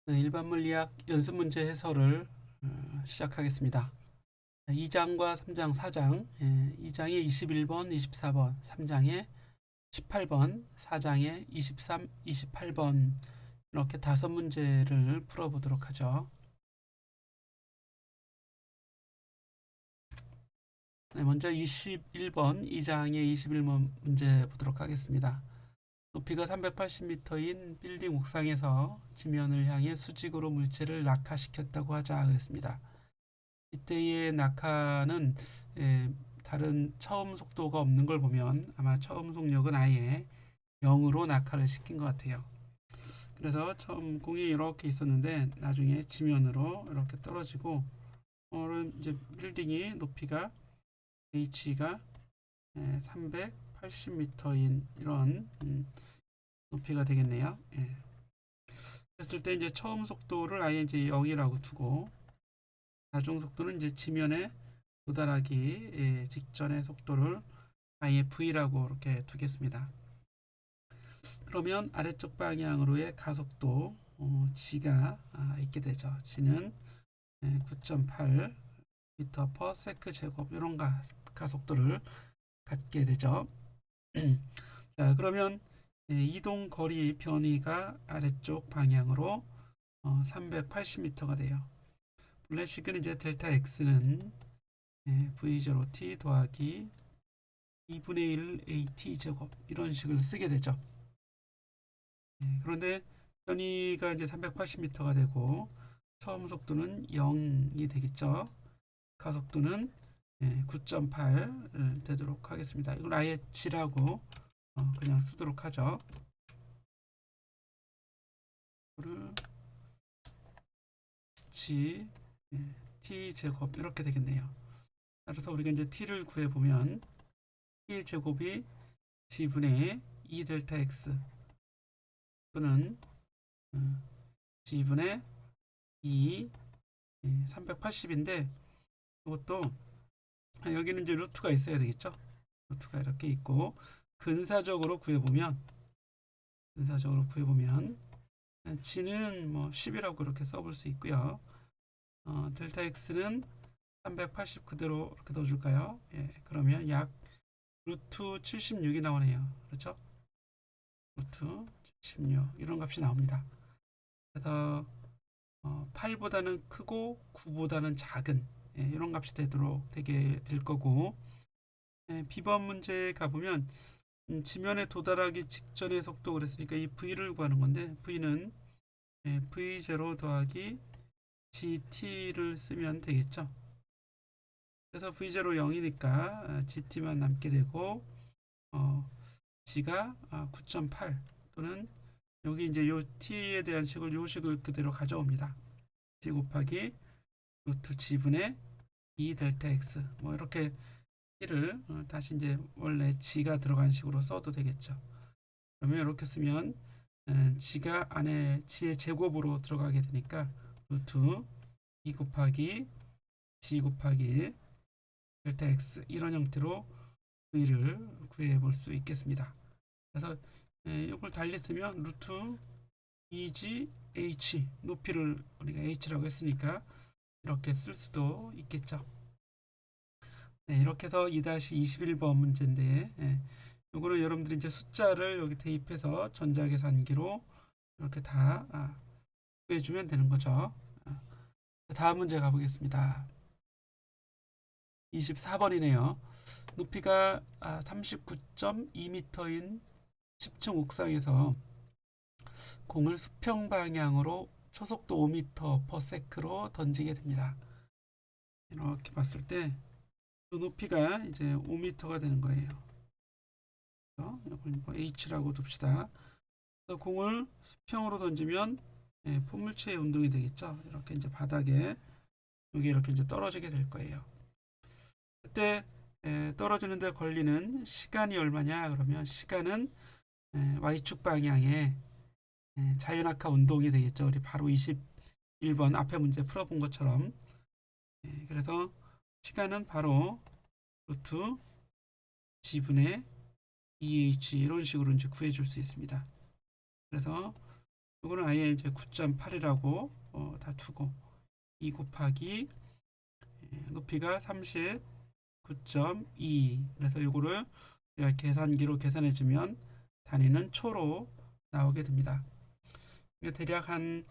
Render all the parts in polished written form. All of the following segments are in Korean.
네, 일반 물리학 연습 문제 해설을 시작하겠습니다. 2장과 3장, 4장, 2장에 21번, 24번, 3장에 18번, 4장에 23, 28번 이렇게 5문제를 풀어보도록 하죠. 네, 먼저 21번, 2장의 21번 문제 보도록 하겠습니다. 높이가 380m인 빌딩 옥상에서 지면을 향해 수직으로 물체를 낙하시켰다고 하자 그랬습니다. 이때의 낙하는 다른 처음 속도가 없는 걸 보면 아마 처음 속력은 아예 0으로 낙하를 시킨 것 같아요. 그래서 처음 공이 이렇게 있었는데 나중에 지면으로 이렇게 떨어지고 이제 빌딩이 높이가 H가 380m인 이런 높이가 되겠네요. 그랬을 때 이제 처음 속도를 아예 이제 0이라고 두고 나중 속도는 이제 지면에 도달하기 직전의 속도를 아예 V라고 이렇게 두겠습니다. 그러면 아래쪽 방향으로의 가속도 G가 있게 되죠. G는 9.8 m/s 제곱 이런 가속도를 갖게 되죠. 자, 그러면 이동 거리 변이가 아래쪽 방향으로 380m가 돼요. 본래식은 이제 델타 x는 v0t 더하기 2분의 1 at 제곱 이런 식을 쓰게 되죠. 그런데 변이가 이제 380m가 되고 처음 속도는 0이 되겠죠. 가속도는 9.8 되도록 하겠습니다. 이걸 아예 g라고 그냥 쓰도록 하죠. 이거를 g t 제곱 이렇게 되겠네요. 따라서 우리가 이제 t를 구해보면 t 제곱이 g분의 2 델타 x 또는 g분의 2 380인데 이것도 여기는 이제 루트가 있어야 되겠죠. 루트가 이렇게 있고 근사적으로 구해보면 g는 뭐 10이라고 이렇게 써볼 수 있고요. 델타 x는 380 그대로 이렇게 넣어줄까요? 그러면 약 루트 76이 나오네요. 그렇죠? 루트 76 이런 값이 나옵니다. 그래서 8보다는 크고 9보다는 작은 이런 값이 되게 될 거고 B번 문제 가보면 지면에 도달하기 직전의 속도 그랬으니까 이 V를 구하는 건데 V는 V0 더하기 GT를 쓰면 되겠죠. 그래서 V0 0이니까 GT만 남게 되고 G가 9.8 또는 여기 이제 요 T에 대한 식을 요 식을 그대로 가져옵니다. G 곱하기 루트 G분의 2 델타 X 뭐 이렇게 T를 다시 이제 원래 G가 들어간 식으로 써도 되겠죠. 그러면 이렇게 쓰면 G가 안에 G의 제곱으로 들어가게 되니까 루트 2 곱하기 G 곱하기 델타 X 이런 형태로 V를 구해 볼 수 있겠습니다. 그래서 이걸 달리 쓰면 루트 2G H 높이를 우리가 H라고 했으니까 이렇게 쓸 수도 있겠죠. 네, 이렇게 해서 2-21번 문제인데 요거는 여러분들이 이제 숫자를 여기 대입해서 전자계산기로 이렇게 다 구해주면 되는 거죠. 다음 문제 가보겠습니다. 24번이네요. 높이가 39.2m인 10층 옥상에서 공을 수평 방향으로 초속도 5m/s로 던지게 됩니다. 이렇게 봤을 때 그 높이가 이제 5m가 되는 거예요. 이걸 뭐 H라고 둡시다. 공을 수평으로 던지면 포물체의 운동이 되겠죠. 이렇게 이제 바닥에 여기 이렇게 이제 떨어지게 될 거예요. 그때 떨어지는데 걸리는 시간이 얼마냐? 그러면 시간은 Y축 방향에 자유낙하 운동이 되겠죠. 우리 바로 21번 앞에 문제 풀어본 것처럼 그래서 시간은 바로 루트 G분의 EH 이런 식으로 이제 구해줄 수 있습니다. 그래서 이거는 아예 이제 9.8이라고 다 두고 2 곱하기 높이가 39.2. 그래서 이거를 우리가 계산기로 계산해 주면 단위는 초로 나오게 됩니다. 대략 한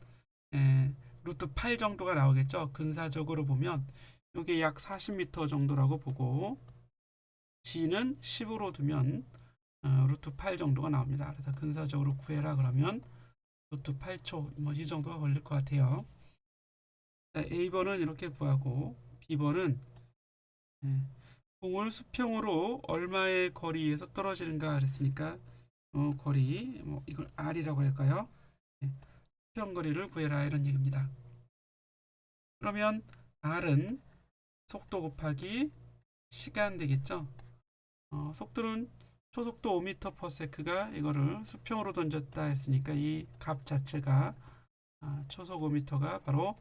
루트 8 정도가 나오겠죠. 근사적으로 보면 이게 약 40m 정도라고 보고 g는 10으로 두면 루트 8 정도가 나옵니다. 그래서 근사적으로 구해라 그러면 루트 8초 뭐 이 정도가 걸릴 것 같아요. A번은 이렇게 구하고 B번은 공을 수평으로 얼마의 거리에서 떨어지는가 그랬으니까 거리 뭐 이걸 R이라고 할까요? 수평 거리를 구해라 이런 얘기입니다. 그러면 R은 속도 곱하기 시간 되겠죠. 속도는 초속도 5m/s가 이거를 수평으로 던졌다 했으니까 이 값 자체가 초속 5m가 바로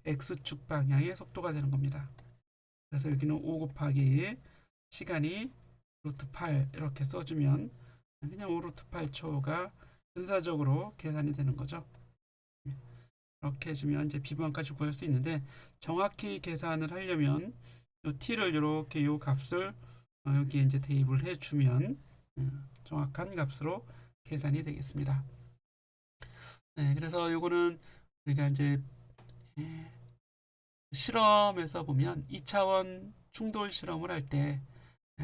x축 방향의 속도가 되는 겁니다. 그래서 여기는 5 곱하기 시간이 루트 8 이렇게 써주면 그냥 5 루트 8초가 근사적으로 계산이 되는 거죠. 이렇게 해주면 이제 B번까지 구할 수 있는데 정확히 계산을 하려면 요 t를 이렇게 요 값을 여기에 이제 대입을 해주면 정확한 값으로 계산이 되겠습니다. 네, 그래서 요거는 우리가 이제 실험에서 보면 2차원 충돌 실험을 할 때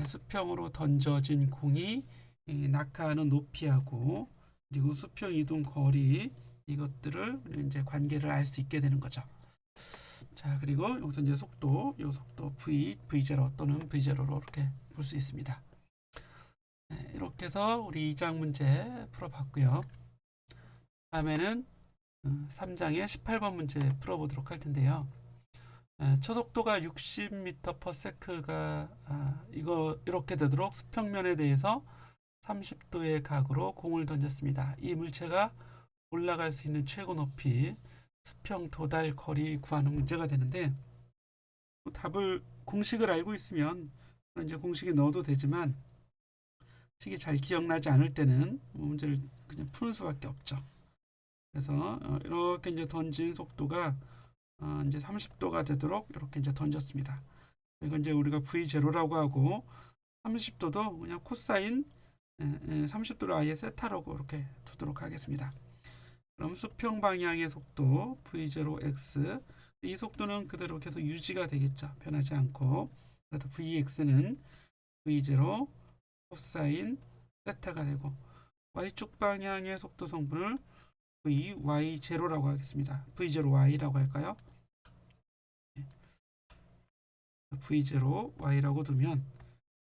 수평으로 던져진 공이 낙하하는 높이하고 그리고 수평 이동 거리 이것들을 이제 관계를 알 수 있게 되는 거죠. 자, 그리고 여기서 이제 속도, 요 속도 V0 또는 V0로 이렇게 볼 수 있습니다. 네, 이렇게 해서 우리 2장 문제 풀어봤고요. 다음에는 3장의 18번 문제 풀어보도록 할 텐데요. 초속도가 60m/s가 이거 이렇게 되도록 수평면에 대해서 30도의 각으로 공을 던졌습니다. 이 물체가 올라갈 수 있는 최고 높이 수평 도달 거리 구하는 문제가 되는데 답을 공식을 알고 있으면 이제 공식에 넣어도 되지만 식이 잘 기억나지 않을 때는 문제를 그냥 푸는 수밖에 없죠. 그래서 이렇게 이제 던진 속도가 이제 30도가 되도록 이렇게 이제 던졌습니다. 이건 이제 우리가 V0라고 하고 30도도 그냥 코사인 30도를 아예 세타라고 이렇게 두도록 하겠습니다. 그럼 수평 방향의 속도 V0x 이 속도는 그대로 계속 유지가 되겠죠. 변하지 않고 그래서 Vx는 V0 코사인 세타가 되고 Y축 방향의 속도 성분을 VY0라고 하겠습니다. V0Y라고 할까요? V0Y라고 두면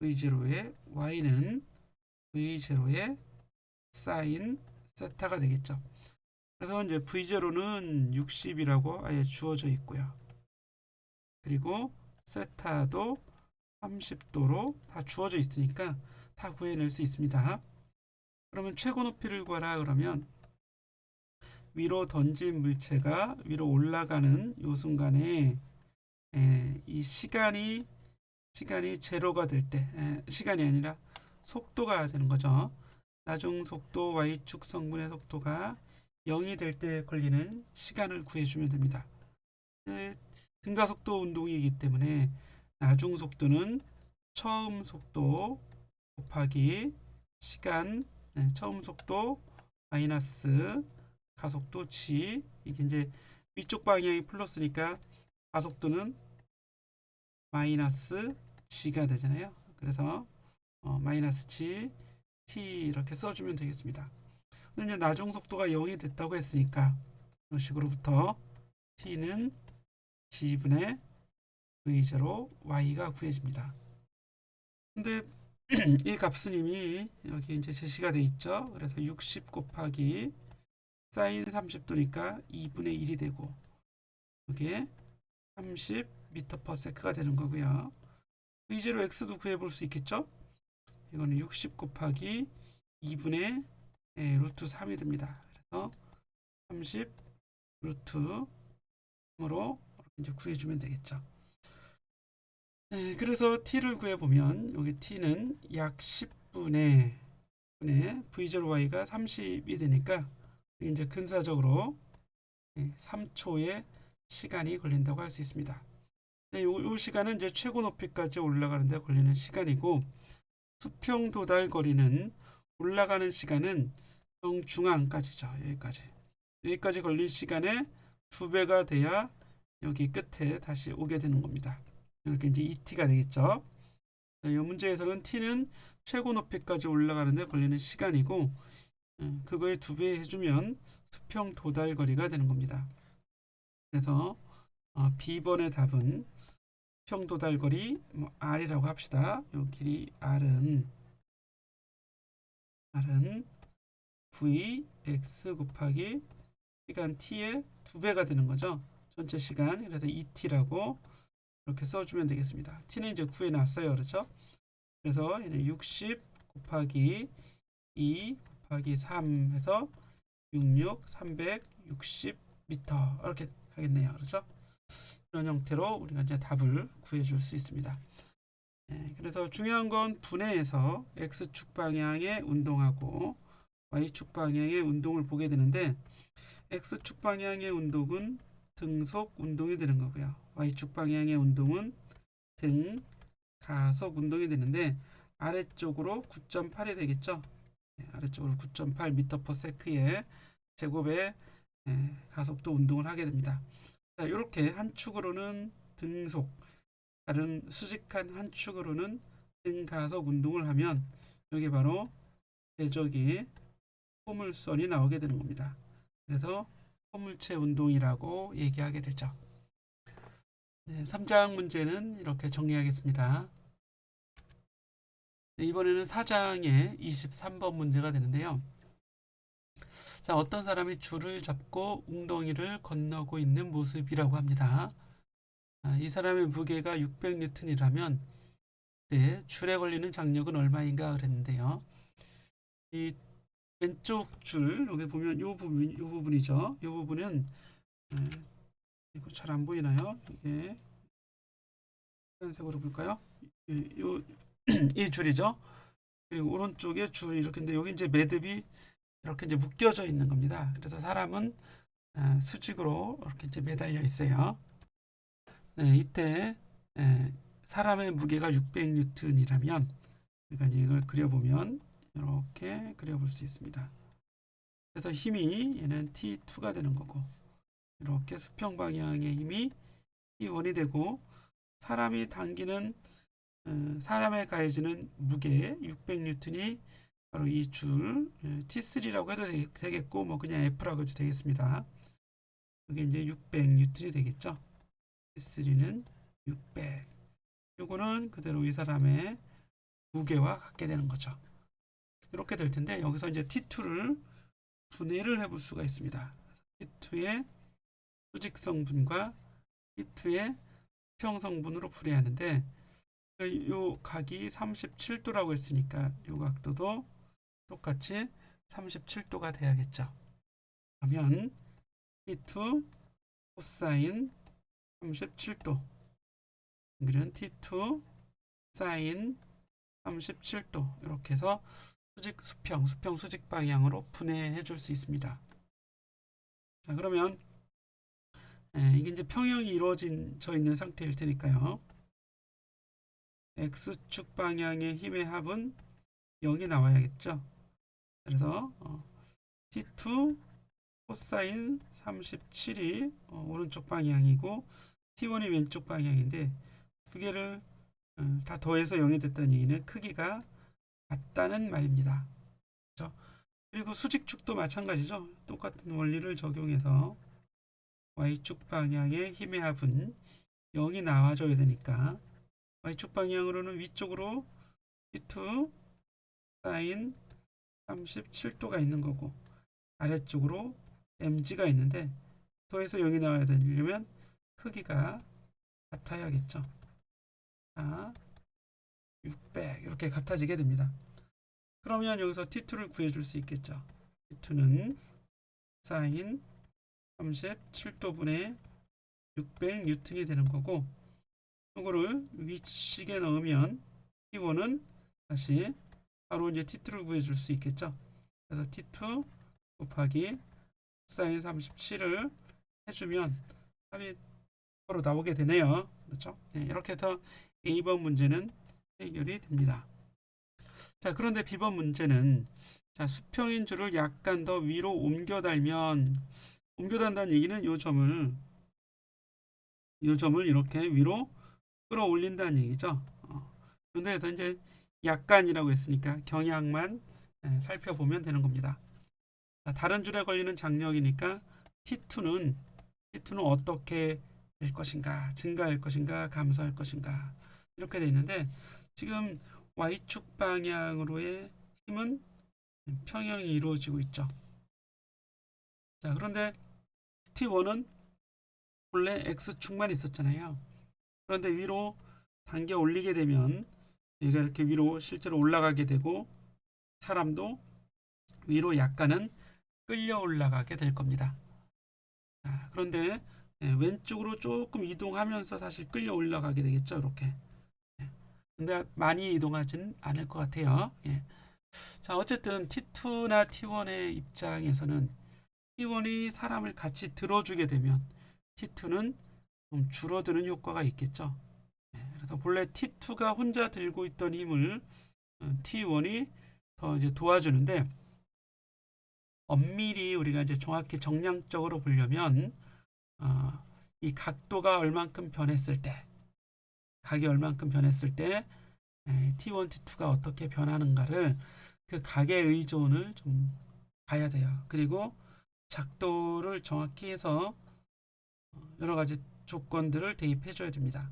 V0의 Y는 V0의 사인 세타가 되겠죠. 그래서 이제 V0는 60이라고 아예 주어져 있고요. 그리고 세타도 30도로 다 주어져 있으니까 다 구해낼 수 있습니다. 그러면 최고 높이를 구하라 그러면 위로 던진 물체가 위로 올라가는 요 순간에 이 시간이 제로가 될 때 시간이 아니라 속도가 되는 거죠. 나중 속도 y축 성분의 속도가 0이 될 때 걸리는 시간을 구해주면 됩니다. 등가속도 운동이기 때문에 나중 속도는 처음 속도 곱하기 시간 처음 속도 마이너스 가속도 g 이게 이제 위쪽 방향이 플러스니까 가속도는 마이너스 g가 되잖아요. 그래서 마이너스 g t 이렇게 써주면 되겠습니다. 근데 이제 나중 속도가 0이 됐다고 했으니까 이런 식으로부터 t는 g분의 v0 y가 구해집니다. 근데 이 값은 이미 여기 이제 제시가 돼 있죠. 그래서 60 곱하기 사인 30도니까 2분의 1이 되고 이게 30m/s가 되는 거고요. V0x도 구해볼 수 있겠죠. 이거는 60 곱하기 2분의 루트 3이 됩니다. 그래서 30 루트 3으로 이제 구해주면 되겠죠. 그래서 t를 구해보면 여기 t는 약 10분의 V0y가 30이 되니까 이제 근사적으로 3초의 시간이 걸린다고 할 수 있습니다. 이 시간은 이제 최고 높이까지 올라가는데 걸리는 시간이고, 수평 도달 거리는 올라가는 시간은 정중앙까지죠. 여기까지 걸린 시간의 2배가 돼야 여기 끝에 다시 오게 되는 겁니다. 이렇게 이제 ET가 되겠죠. 이 문제에서는 T는 최고 높이까지 올라가는데 걸리는 시간이고, 그거에 2배 해주면 수평 도달 거리가 되는 겁니다. 그래서 B번의 답은 수평 도달 거리 R이라고 합시다. 이 길이 R은 Vx 곱하기 시간 T의 2배가 되는 거죠. 전체 시간. 그래서 ET라고 이렇게 써주면 되겠습니다. T는 이제 구해놨어요. 그렇죠? 그래서 60 곱하기 2 곱하기 3 해서 360m 이렇게 가겠네요. 그렇죠? 이런 형태로 우리가 이제 답을 구해줄 수 있습니다. 그래서 중요한 건 분해해서 X축 방향의 운동하고 Y축 방향의 운동을 보게 되는데, X축 방향의 운동은 등속 운동이 되는 거고요. Y축 방향의 운동은 등 가속 운동이 되는데, 아래쪽으로 9.8이 되겠죠. 아래쪽으로 9.8m/s의 제곱의 가속도 운동을 하게 됩니다. 자, 이렇게 한 축으로는 등속, 다른 수직한 한 축으로는 등가속 운동을 하면 여기 바로 대적이 포물선이 나오게 되는 겁니다. 그래서 포물체 운동이라고 얘기하게 되죠. 3장 문제는 이렇게 정리하겠습니다. 이번에는 4장의 23번 문제가 되는데요. 자, 어떤 사람이 줄을 잡고 웅덩이를 건너고 있는 모습이라고 합니다. 이 사람의 무게가 600N이라면 줄에 걸리는 장력은 얼마인가 그랬는데요. 이 왼쪽 줄, 여기 보면 요 부분이죠. 요 부분은 이거 잘 안 보이나요? 이게 빨간색으로 볼까요? 이 줄이죠. 그리고 오른쪽에 줄 이렇게인데, 여기 이제 매듭이 이렇게 이제 묶여져 있는 겁니다. 그래서 사람은 수직으로 이렇게 이제 매달려 있어요. 이때 사람의 무게가 600N이라면, 그러니까 이걸 그려보면 이렇게 그려볼 수 있습니다. 그래서 힘이 얘는 T2가 되는 거고, 이렇게 수평 방향의 힘이 T1이 되고, 사람이 당기는 사람에 가해지는 무게 600N이 바로 이 줄 T3라고 해도 되겠고, 뭐 그냥 F라고 해도 되겠습니다. 이게 이제 600N이 되겠죠. T3는 600. 요거는 그대로 이 사람의 무게와 같게 되는 거죠. 이렇게 될 텐데, 여기서 이제 T2를 분해를 해볼 수가 있습니다. T2의 수직성분과 T2의 수평성분으로 분해하는데, 요 각이 37도라고 했으니까 요 각도도 똑같이 37도가 돼야겠죠. 그러면 T2 코사인 37도, 여기는 T2 사인 37도, 이렇게 해서 수평 수직 방향으로 분해해 줄 수 있습니다. 자, 그러면 이게 이제 평형이 이루어져 있는 상태일 테니까요. X축 방향의 힘의 합은 0이 나와야겠죠. 그래서 T2 코사인 37이 오른쪽 방향이고, T1이 왼쪽 방향인데, 두 개를 다 더해서 0이 됐다는 얘기는 크기가 같다는 말입니다. 그렇죠? 그리고 수직축도 마찬가지죠. 똑같은 원리를 적용해서 Y축 방향의 힘의 합은 0이 나와줘야 되니까, Y축 방향으로는 위쪽으로 T2 사인 37도가 있는 거고, 아래쪽으로 mg가 있는데, 더해서 0이 나와야 되려면 크기가 같아야겠죠. 600 이렇게 같아지게 됩니다. 그러면 여기서 T2를 구해줄 수 있겠죠. T2는 사인 37도분의 600N이 되는 거고, 이거를 위식에 넣으면 T1은 다시 바로 이제 T2를 구해줄 수 있겠죠. 그래서 T2 곱하기 코사인 37을 해주면 답이 바로 나오게 되네요. 그렇죠? 네, 이렇게 해서 A번 문제는 해결이 됩니다. 자, 그런데 B번 문제는 자, 수평인 줄을 약간 더 위로 옮겨 달면 옮겨 단다는 얘기는 요 점을 이렇게 위로 끌어올린다는 얘기죠. 그런데 이제 약간이라고 했으니까 경향만 살펴보면 되는 겁니다. 자, 다른 줄에 걸리는 장력이니까 T2는 어떻게 될 것인가, 증가할 것인가, 감소할 것인가 이렇게 되어 있는데 지금 Y축 방향으로의 힘은 평형이 이루어지고 있죠. 자, 그런데 T1은 원래 X축만 있었잖아요. 그런데 위로 당겨 올리게 되면 얘가 이렇게 위로 실제로 올라가게 되고 사람도 위로 약간은 끌려 올라가게 될 겁니다. 자, 그런데 왼쪽으로 조금 이동하면서 사실 끌려 올라가게 되겠죠. 이렇게. 근데 많이 이동하진 않을 것 같아요. 예. 자, 어쨌든 T2나 T1의 입장에서는 T1이 사람을 같이 들어주게 되면 T2는 좀 줄어드는 효과가 있겠죠. 그래서 본래 T2가 혼자 들고 있던 힘을 T1이 더 이제 도와주는데 엄밀히 우리가 이제 정확히 정량적으로 보려면 이 각도가 얼만큼 변했을 때, 각이 얼만큼 변했을 때 T1, T2가 어떻게 변하는가를 그 각의 의존을 좀 봐야 돼요. 그리고 작도를 정확히 해서 여러 가지 조건들을 대입해 줘야 됩니다.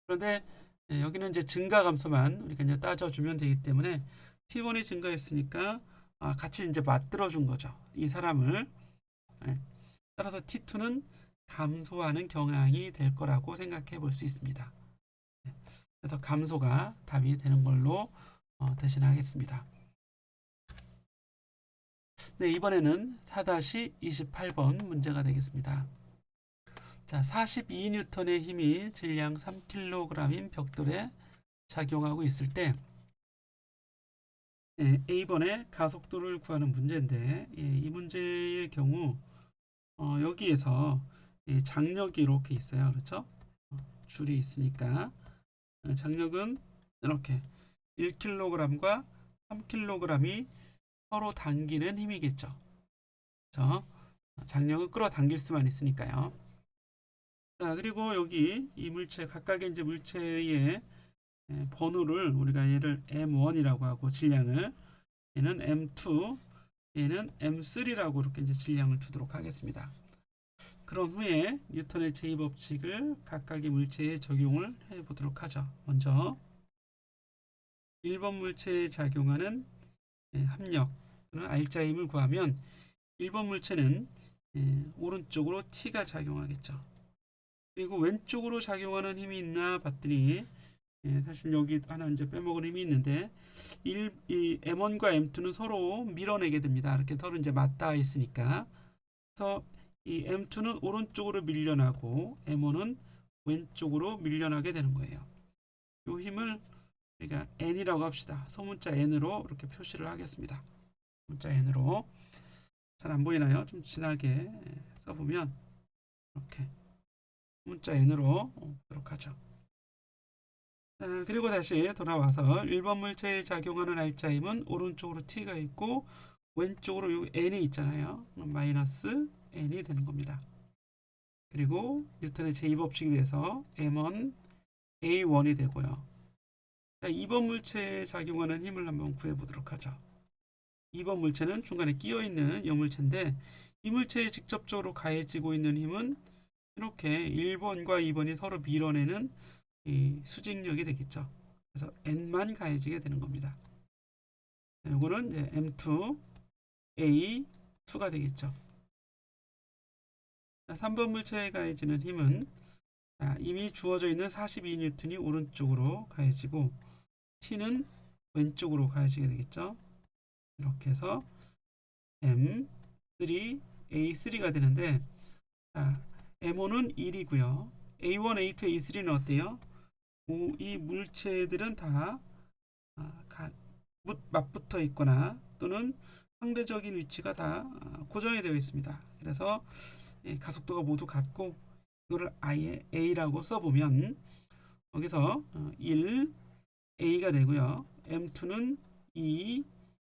그런데 여기는 이제 증가 감소만 우리가 이제 따져주면 되기 때문에 T1이 증가했으니까 같이 이제 맞들어 준 거죠. 이 사람을. 따라서 T2는 감소하는 경향이 될 거라고 생각해 볼 수 있습니다. 그래서 감소가 답이 되는 걸로 대신하겠습니다. 네, 이번에는 4-28번 문제가 되겠습니다. 자, 42N의 힘이 질량 3kg인 벽돌에 작용하고 있을 때 A번의 가속도를 구하는 문제인데 이 문제의 경우 여기에서 장력이 이렇게 있어요. 그렇죠? 줄이 있으니까 장력은 이렇게 1kg과 3kg이 서로 당기는 힘이겠죠. 그렇죠? 장력은 끌어당길 수만 있으니까요. 자, 그리고 여기 이 물체 각각의 이제 물체의 번호를 우리가 얘를 M1이라고 하고 질량을 얘는 M2, 얘는 M3라고 이렇게 이제 질량을 두도록 하겠습니다. 그런 후에 뉴턴의 제2법칙을 각각의 물체에 적용을 해 보도록 하죠. 먼저 1번 물체에 작용하는 합력 또는 R자임을 구하면 1번 물체는 오른쪽으로 T가 작용하겠죠. 그리고 왼쪽으로 작용하는 힘이 있나 봤더니 사실 여기 하나 이제 빼먹은 힘이 있는데 이 M1과 M2는 서로 밀어내게 됩니다. 이렇게 서로 이제 맞닿아 있으니까. 그래서 이 M2는 오른쪽으로 밀려나고 M1은 왼쪽으로 밀려나게 되는 거예요. 이 힘을 우리가 N이라고 합시다. 소문자 N으로 이렇게 표시를 하겠습니다. 문자 N으로. 잘 안 보이나요? 좀 진하게 써보면 이렇게 문자 N으로 보도록 하죠. 그리고 다시 돌아와서 1번 물체에 작용하는 R자임은 오른쪽으로 T가 있고 왼쪽으로 요 N이 있잖아요. 마이너스 N이 되는 겁니다. 그리고 뉴턴의 제2법칙이 돼서 M1 A1이 되고요. 자, 2번 물체에 작용하는 힘을 한번 구해보도록 하죠. 2번 물체는 중간에 끼어있는 이 물체인데 이 물체에 직접적으로 가해지고 있는 힘은 이렇게 1번과 2번이 서로 밀어내는 이 수직력이 되겠죠. 그래서 N만 가해지게 되는 겁니다. 이거는 이제 M2 A 수가 되겠죠. 자, 3번 물체에 가해지는 힘은 이미 주어져 있는 42N이 오른쪽으로 가해지고 T는 왼쪽으로 가해지게 되겠죠. 이렇게 해서 M3 A3가 되는데 M1은 1이고요. A1, A2, A3는 어때요? 이 물체들은 다 맞붙어 있거나 또는 상대적인 위치가 다 고정이 되어 있습니다. 그래서 가속도가 모두 같고 이거를 아예 A라고 써보면 여기서 1 A가 되고요. M2는 2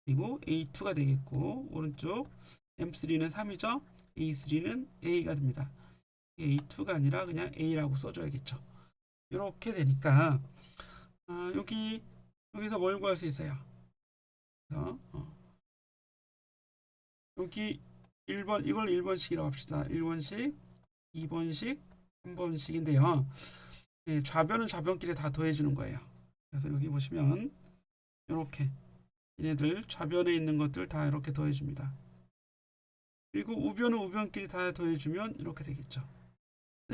그리고 A2가 되겠고 오른쪽 M3는 3이죠. A3는 A가 됩니다. A2가 아니라 그냥 A라고 써줘야겠죠. 이렇게 되니까 여기서 뭘 구할 수 있어요? 그래서 여기 1번 이걸 1번씩이라고 합시다. 1번씩, 2번씩, 3번씩인데요. 좌변은 좌변끼리 다 더해주는 거예요. 그래서 여기 보시면 이렇게 얘네들 좌변에 있는 것들 다 이렇게 더해줍니다. 그리고 우변은 우변끼리 다 더해주면 이렇게 되겠죠.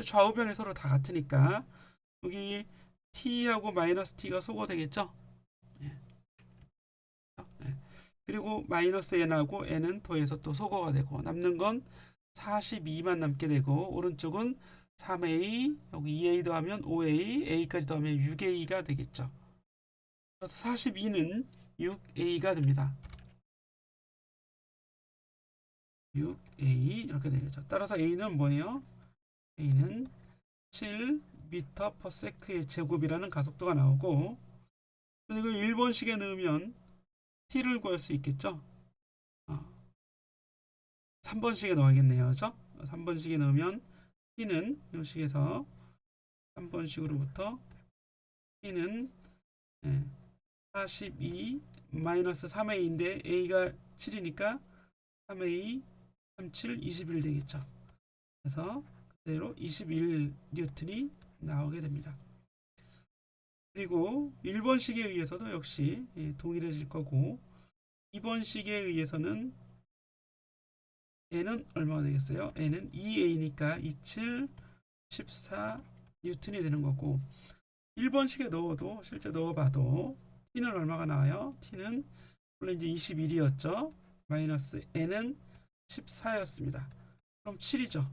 좌우변이 서로 다 같으니까 여기 t하고 마이너스 t가 소거 되겠죠. 그리고 마이너스 n하고 n은 더해서 또 소거가 되고 남는 건 42만 남게 되고 오른쪽은 3a 여기 2a 더하면 5a a까지 더하면 6a가 되겠죠. 그래서 42는 6a가 됩니다. 6a 이렇게 되겠죠. 따라서 a는 뭐예요? a는 7m/s의 제곱이라는 가속도가 나오고 이거 1번식에 넣으면 t를 구할 수 있겠죠. 3번식에 넣어야겠네요. 그렇죠? 3번식에 넣으면 t는 이 식에서 3번식으로부터 t는 42 마이너스 3a인데 a가 7이니까 3a 37 21 되겠죠. 그래서 그대로 21뉴턴이 나오게 됩니다. 그리고 1번식에 의해서도 역시 동일해질 거고 2번식에 의해서는 n은 얼마가 되겠어요? n은 2a니까 27 14 뉴턴이 되는 거고 1번식에 넣어도 실제 넣어봐도 t는 얼마가 나와요? t는 원래 이제 21이었죠. 마이너스 n은 14였습니다. 그럼 7이죠.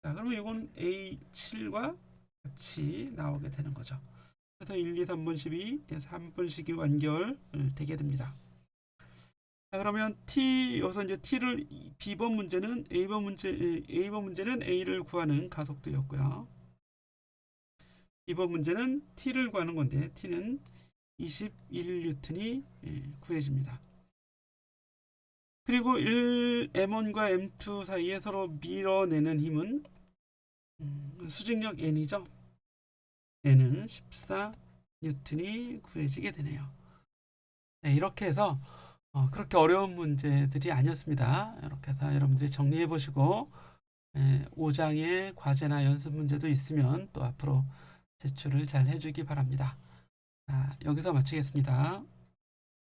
자, 그러면 이건 A7과 같이 나오게 되는 거죠. 그래서 1, 2, 3번식이 3번식이 완결되게 됩니다. 자, 그러면 여기서 이제 T를 B번 문제는 A번 문제는 A를 구하는 가속도였고요. B번 문제는 T를 구하는 건데 T는 21뉴턴이 구해집니다. 그리고 M1과 M2 사이에 서로 밀어내는 힘은 수직력 N이죠. N은 14뉴턴이 구해지게 되네요. 네, 이렇게 해서 그렇게 어려운 문제들이 아니었습니다. 이렇게 해서 여러분들이 정리해 보시고 5장의 과제나 연습 문제도 있으면 또 앞으로 제출을 잘 해주기 바랍니다. 자, 여기서 마치겠습니다.